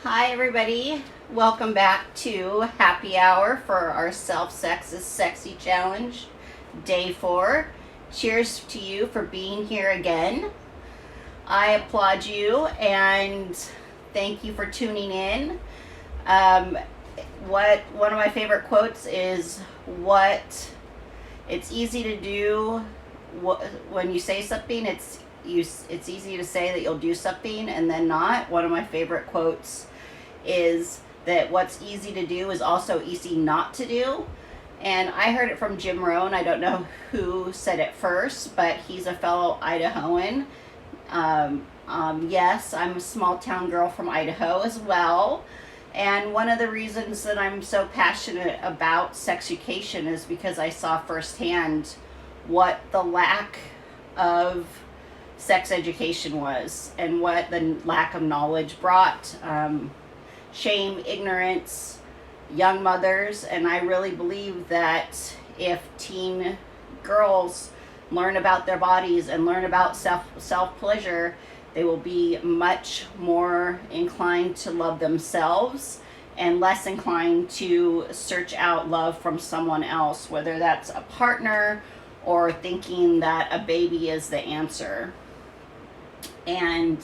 Hi everybody, welcome back to Happy Hour for our Self-Sex is Sexy Challenge, Day 4. Cheers to you for being here again. I applaud you and thank you for tuning in. One of my favorite quotes is, it's easy to do when you say something, it's easy to say that you'll do something and then not. One of my favorite quotes is that what's easy to do is also easy not to do. And I heard it from Jim Rohn. I don't know who said it first, but he's a fellow Idahoan. Yes, I'm a small town girl from Idaho as well. And one of the reasons that I'm so passionate about sex education is because I saw firsthand what the lack of sex education was and what the lack of knowledge brought. Shame, ignorance, young mothers, and I really believe that if teen girls learn about their bodies and learn about self-pleasure, they will be much more inclined to love themselves and less inclined to search out love from someone else, whether that's a partner or thinking that a baby is the answer. And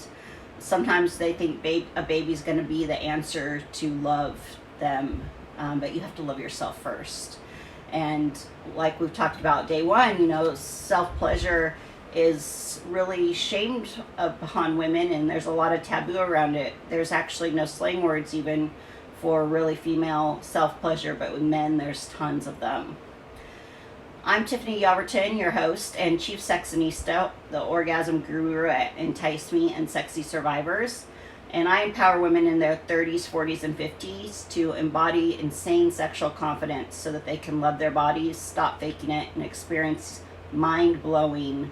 sometimes they think a baby's going to be the answer to love them, but you have to love yourself first. And like we've talked about day one, self-pleasure is really shamed upon women, and there's a lot of taboo around it. There's actually no slang words even for really female self-pleasure, but with men there's tons of them. I'm Tiffany Yelverton, your host and chief sexinista, the orgasm guru at Entice Me and Sexy Survivors. And I empower women in their 30s, 40s, and 50s to embody insane sexual confidence so that they can love their bodies, stop faking it, and experience mind-blowing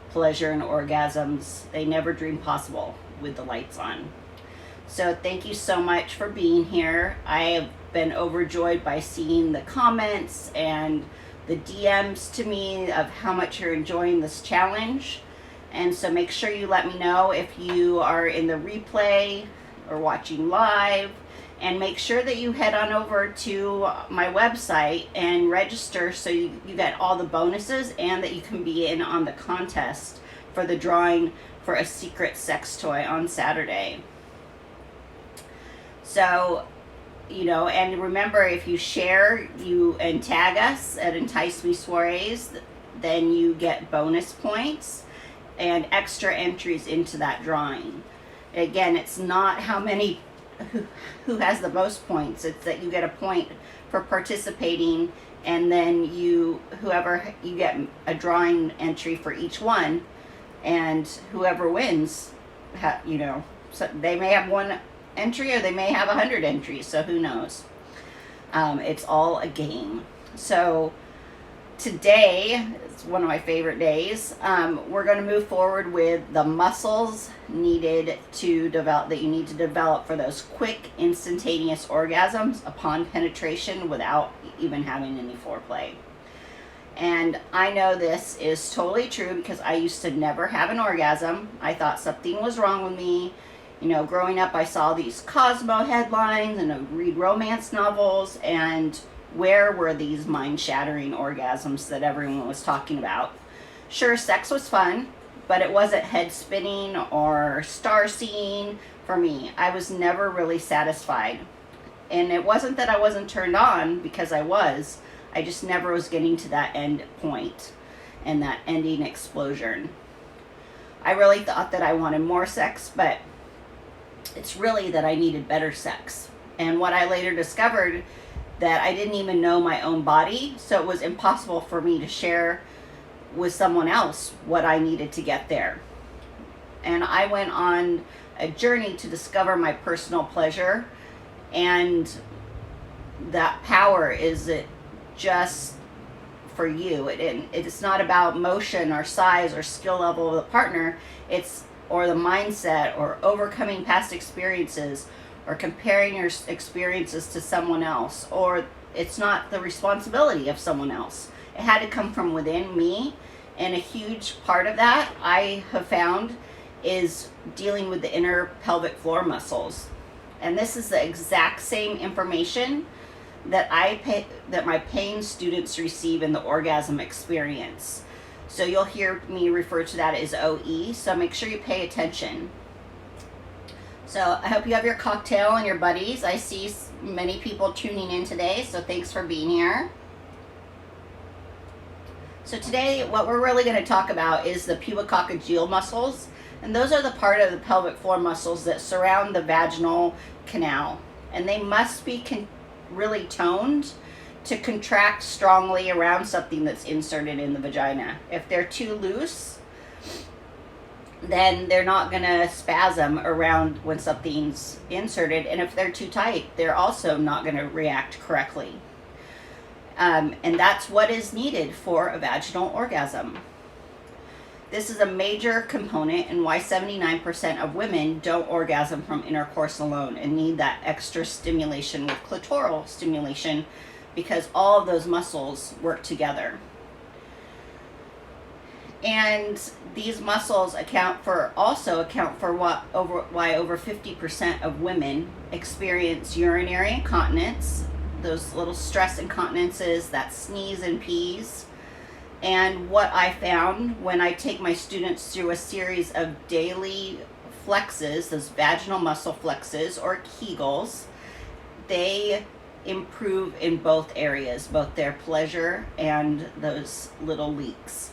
pleasure and orgasms they never dreamed possible with the lights on. So thank you so much for being here. I have been overjoyed by seeing the comments and the DMs to me of how much you're enjoying this challenge. And so make sure you let me know if you are in the replay or watching live, and make sure that you head on over to my website and register so you get all the bonuses and that you can be in on the contest for the drawing for a secret sex toy on Saturday. So, and remember, if you share and tag us at Entice Me Soirees, then you get bonus points and extra entries into that drawing. Again, it's not how many, who has the most points. It's that you get a point for participating, and then you get a drawing entry for each one, and whoever wins, so they may have one entry or they may have 100 entries, so who knows. It's all a game. So today is one of my favorite days. We're going to move forward with the muscles needed to develop, that you need to develop for those quick instantaneous orgasms upon penetration without even having any foreplay. And I know this is totally true because I used to never have an orgasm. I thought something was wrong with me. Growing up, I saw these Cosmo headlines and I'd read romance novels, and where were these mind-shattering orgasms that everyone was talking about? Sure, sex was fun, but it wasn't head-spinning or star-seeing for me. I was never really satisfied. And it wasn't that I wasn't turned on, because I just never was getting to that end point and that ending explosion. I really thought that I wanted more sex, but it's really that I needed better sex. And what I later discovered, that I didn't even know my own body, so it was impossible for me to share with someone else what I needed to get there. And I went on a journey to discover my personal pleasure, and that power is it just for you. It's not about motion or size or skill level of the partner, or the mindset, or overcoming past experiences, or comparing your experiences to someone else, or it's not the responsibility of someone else. It had to come from within me, and a huge part of that I have found is dealing with the inner pelvic floor muscles. And this is the exact same information that that my paying students receive in the orgasm experience. So you'll hear me refer to that as OE, so make sure you pay attention. So I hope you have your cocktail and your buddies. I see many people tuning in today, so thanks for being here. So today what we're really going to talk about is the pubococcygeal muscles, and those are the part of the pelvic floor muscles that surround the vaginal canal, and they must be really toned to contract strongly around something that's inserted in the vagina. If they're too loose, then they're not going to spasm around when something's inserted, and if they're too tight, they're also not going to react correctly. And that's what is needed for a vaginal orgasm. This is a major component in why 79% of women don't orgasm from intercourse alone and need that extra stimulation with clitoral stimulation, because all of those muscles work together. And these muscles also account for why over 50% of women experience urinary incontinence, those little stress incontinences, that sneeze and pees. And what I found when I take my students through a series of daily flexes, those vaginal muscle flexes or kegels, they improve in both areas, both their pleasure and those little leaks.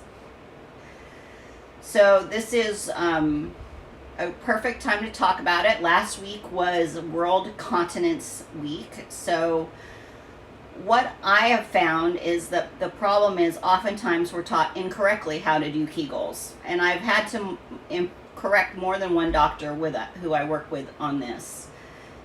So this is a perfect time to talk about it. Last week was World Continence Week. So what I have found is that the problem is oftentimes we're taught incorrectly how to do Kegels. And I've had to correct more than one doctor who I work with on this.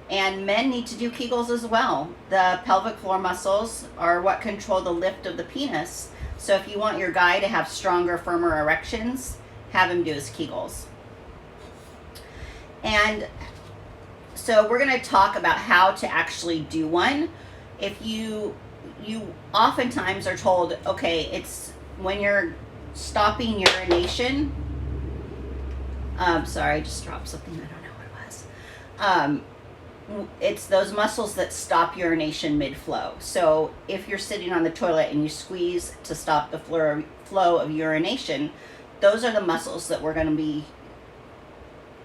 And men need to do Kegels as well. The pelvic floor muscles are what control the lift of the penis. So if you want your guy to have stronger, firmer erections, have him do his Kegels. And so we're going to talk about how to actually do one. If you oftentimes are told, okay, it's when you're stopping urination. Sorry, I just dropped something. I don't know what it was. It's those muscles that stop urination mid-flow. So if you're sitting on the toilet and you squeeze to stop the flow of urination, those are the muscles that we're going to be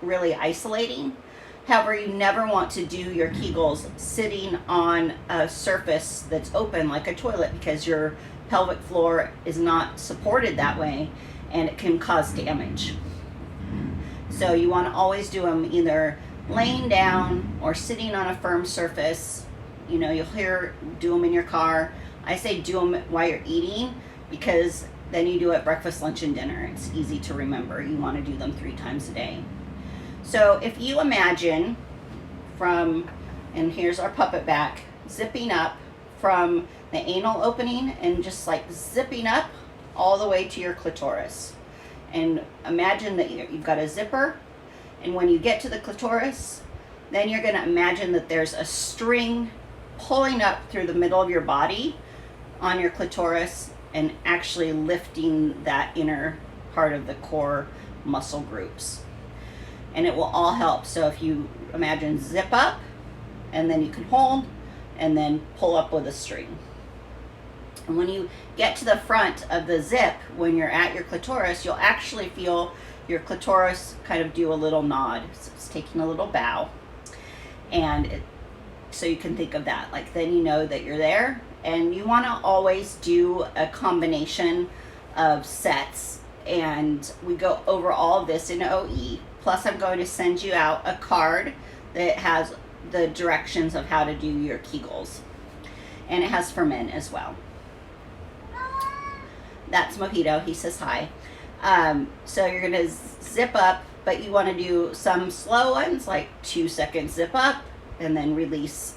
really isolating. However, you never want to do your Kegels sitting on a surface that's open like a toilet, because your pelvic floor is not supported that way and it can cause damage. So you want to always do them either laying down or sitting on a firm surface. You know, you'll do them in your car. I say do them while you're eating, because then you do it breakfast, lunch, and dinner. It's easy to remember. You want to do them 3 times a day. So if you imagine and here's our puppet back, zipping up from the anal opening and just like zipping up all the way to your clitoris. And imagine that you've got a zipper, and when you get to the clitoris, then you're going to imagine that there's a string pulling up through the middle of your body on your clitoris and actually lifting that inner part of the core muscle groups. And it will all help. So if you imagine zip up, and then you can hold, and then pull up with a string. And when you get to the front of the zip, when you're at your clitoris, you'll actually feel your clitoris kind of do a little nod. So it's taking a little bow. And so you can think of that. Like, then you know that you're there. And you want to always do a combination of sets. And we go over all of this in OE. Plus, I'm going to send you out a card that has the directions of how to do your Kegels. And it has for men as well. That's Mojito. He says hi. So you're going to zip up, but you want to do some slow ones, like 2 seconds zip up, and then release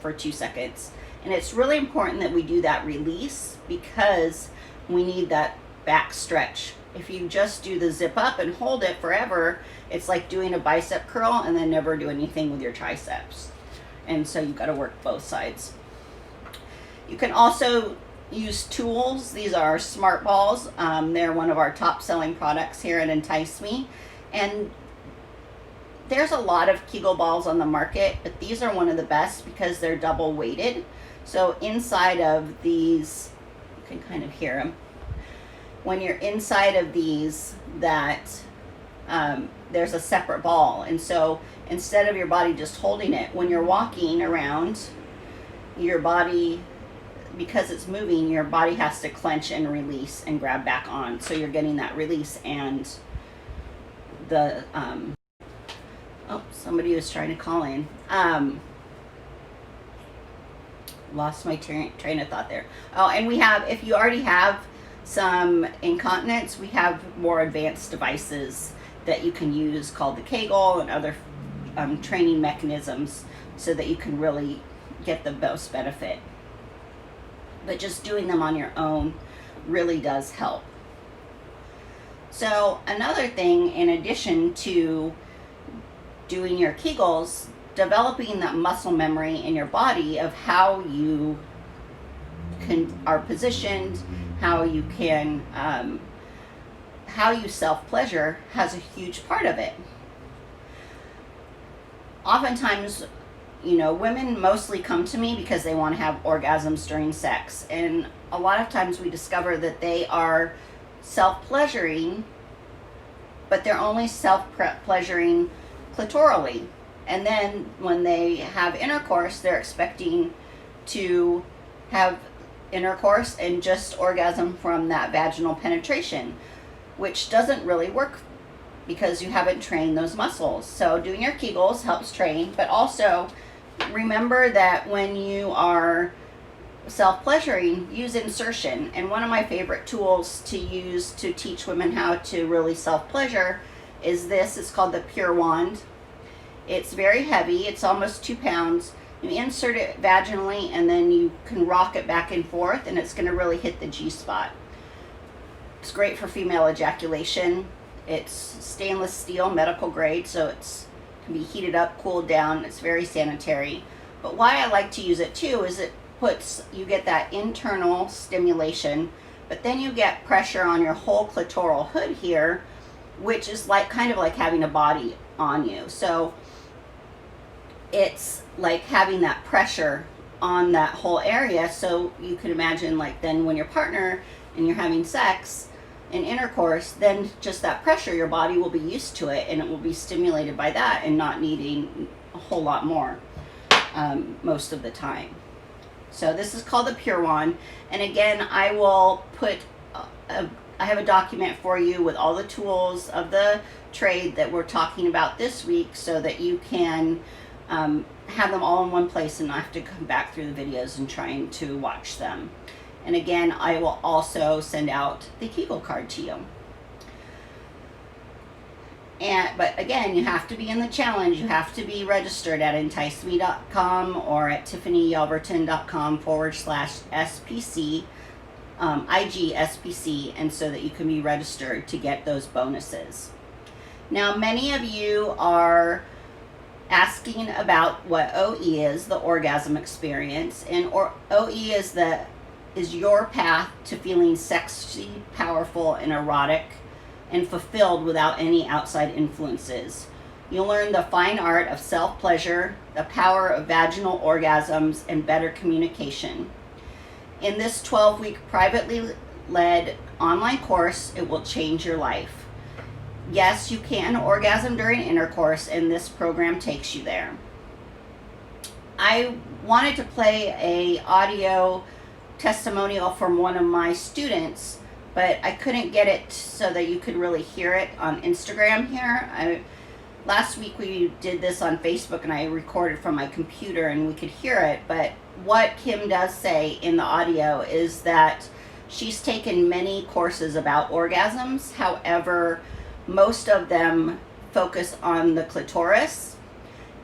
for 2 seconds. And it's really important that we do that release, because we need that back stretch. If you just do the zip up and hold it forever, it's like doing a bicep curl and then never do anything with your triceps. And so you've got to work both sides. You can also use tools. These are smart balls. They're one of our top selling products here at Entice Me. And there's a lot of Kegel balls on the market, but these are one of the best because they're double weighted. So inside of these, you can kind of hear them. When you're inside of these, there's a separate ball. And so instead of your body just holding it, when you're walking around, your body, because it's moving, your body has to clench and release and grab back on. So you're getting that release and the, oh, somebody was trying to call in. Lost my train of thought there. Oh, and we have, if you already have some incontinence, we have more advanced devices that you can use called the kegel and other training mechanisms so that you can really get the most benefit. But just doing them on your own really does help. So another thing, in addition to doing your Kegels, developing that muscle memory in your body of how you are positioned, how you can, how you self-pleasure has a huge part of it. Oftentimes, you know, women mostly come to me because they want to have orgasms during sex. And a lot of times we discover that they are self-pleasuring, but they're only self-pleasuring clitorally. And then when they have intercourse, they're expecting to have intercourse and just orgasm from that vaginal penetration, which doesn't really work because you haven't trained those muscles. So doing your Kegels helps train, but also remember that when you are self-pleasuring, use insertion. And one of my favorite tools to use to teach women how to really self-pleasure is this. It's called the Pure Wand. It's very heavy. It's almost 2 pounds. You insert it vaginally and then you can rock it back and forth, and it's going to really hit the G-spot. It's great for female ejaculation. It's stainless steel, medical grade, so it can be heated up, cooled down. It's very sanitary. But why I like to use it too is you get that internal stimulation, but then you get pressure on your whole clitoral hood here, which is like kind of like having a body on you. So it's like having that pressure on that whole area. So you can imagine, like, then when your partner and you're having sex and intercourse, then just that pressure, your body will be used to it and it will be stimulated by that and not needing a whole lot more most of the time. So this is called the Pure Wand. And again, I will put I have a document for you with all the tools of the trade that we're talking about this week, so that you can have them all in one place and not have to come back through the videos and trying to watch them. And again, I will also send out the Kegel card to you. But again, you have to be in the challenge. You have to be registered at enticeme.com or at tiffanyelverton.com/SPC, IGSPC, and so that you can be registered to get those bonuses. Now, many of you are asking about what OE is, the orgasm experience, and OE is your path to feeling sexy, powerful, and erotic, and fulfilled without any outside influences. You'll learn the fine art of self-pleasure, the power of vaginal orgasms, and better communication. In this 12-week privately led online course, it will change your life. Yes, you can orgasm during intercourse, and this program takes you there. I wanted to play a audio testimonial from one of my students, but I couldn't get it so that you could really hear it on Instagram here. Last week we did this on Facebook and I recorded from my computer and we could hear it, but what Kim does say in the audio is that she's taken many courses about orgasms. However, most of them focus on the clitoris,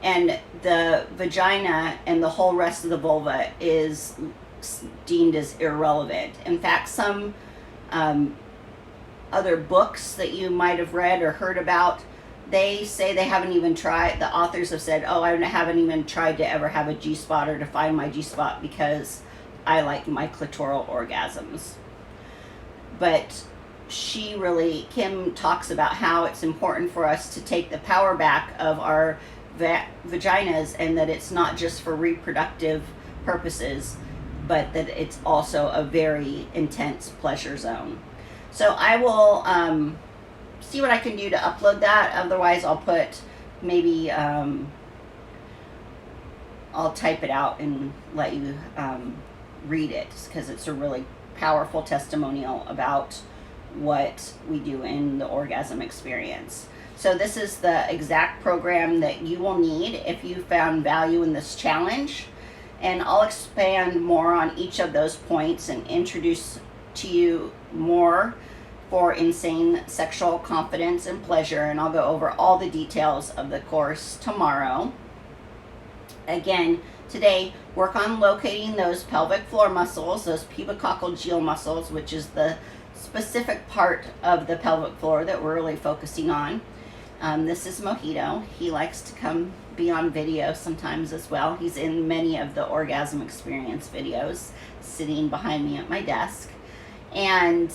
and the vagina and the whole rest of the vulva is deemed as irrelevant. In fact, some other books that you might have read or heard about, they say they haven't even tried, the authors have said, oh, I haven't even tried to ever have a G-spot or to find my G-spot because I like my clitoral orgasms. But Kim talks about how it's important for us to take the power back of our vaginas, and that it's not just for reproductive purposes, but that it's also a very intense pleasure zone. So I will see what I can do to upload that. Otherwise, I'll put maybe I'll type it out and let you read it, because it's a really powerful testimonial about what we do in the orgasm experience. So this is the exact program that you will need if you found value in this challenge. And I'll expand more on each of those points and introduce to you more for insane sexual confidence and pleasure. And I'll go over all the details of the course tomorrow. Again, today, work on locating those pelvic floor muscles, those pubococcygeal muscles, which is the specific part of the pelvic floor that we're really focusing on. This is Mojito. He likes to come be on video sometimes as well. He's in many of the orgasm experience videos, sitting behind me at my desk. And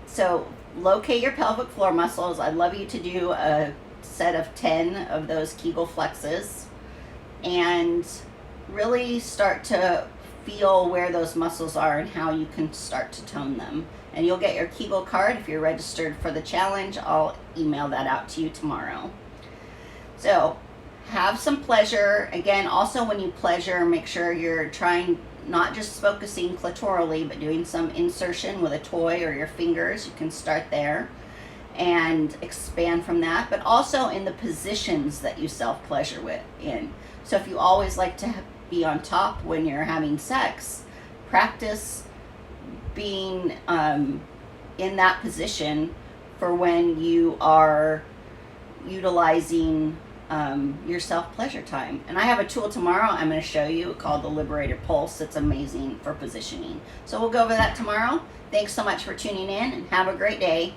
so locate your pelvic floor muscles. I'd love you to do a set of 10 of those Kegel flexes and really start to feel where those muscles are and how you can start to tone them. And you'll get your Kegel card if you're registered for the challenge. I'll email that out to you tomorrow. So have some pleasure. Again, also when you pleasure, make sure you're trying not just focusing clitorally, but doing some insertion with a toy or your fingers. You can start there and expand from that, but also in the positions that you self-pleasure in. So if you always like to be on top when you're having sex, practice being in that position for when you are utilizing your self-pleasure time. And I have a tool tomorrow I'm going to show you called the Liberated Pulse. It's amazing for positioning. So we'll go over that tomorrow. Thanks so much for tuning in, and have a great day.